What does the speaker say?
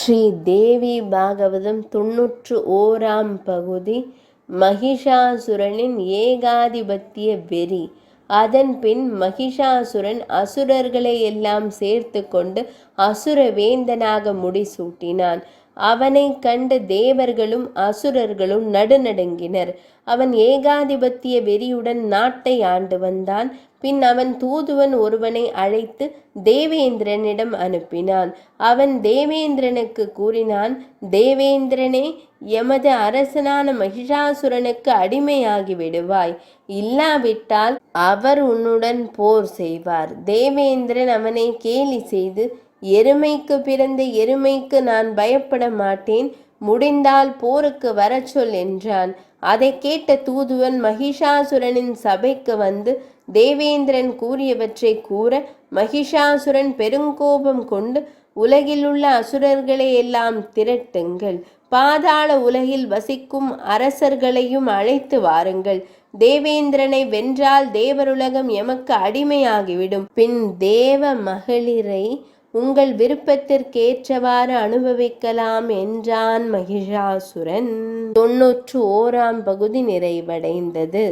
ஸ்ரீ தேவி பாகவதம் 91ஆம் பகுதி. மகிஷாசுரனின் ஏகாதிபத்திய வெறி. அதன்பின் மகிஷாசுரன் அசுரர்களை எல்லாம் சேர்த்து கொண்டு அசுர வேந்தனாக முடிசூட்டினான். அவனைக் கண்டு தேவர்களும் அசுரர்களும் நடுநடுங்கினர். அவன் ஏகாதிபத்திய வெறியுடன் நாட்டை ஆண்டு வந்தான். பின் அவன் தூதுவன் ஒருவனை அழைத்து தேவேந்திரனிடம் அனுப்பினான். அவன் தேவேந்திரனுக்கு கூறினான், தேவேந்திரனே, எமது அரசனான மகிஷாசுரனுக்கு அடிமையாகி விடுவாய். இல்லாவிட்டால் அவர் உன்னுடன் போர் செய்வார். தேவேந்திரன் அவனை கேலி செய்து, எருமைக்கு பிறந்த எருமைக்கு நான் பயப்பட மாட்டேன், முடிந்தால் போருக்கு வரச்சொல் என்றான். அதை கேட்ட தூதுவன் மகிஷாசுரனின் சபைக்கு வந்து தேவேந்திரன் கூறியவற்றை கூற, மகிஷாசுரன் பெருங்கோபம் கொண்டு, உலகிலுள்ள அசுரர்களை எல்லாம் திரட்டுங்கள், பாதாள உலகில் வசிக்கும் அரசர்களையும் அழைத்து வாருங்கள். தேவேந்திரனை வென்றால் தேவருலகம் எமக்கு அடிமையாகிவிடும். பின் தேவ மகளிரை உங்கள் விருப்பத்திற்கேற்றவாறு அனுபவிக்கலாம் என்றான் மகிஷாசுரன். 91ஆம் பகுதி நிறைவடைந்தது.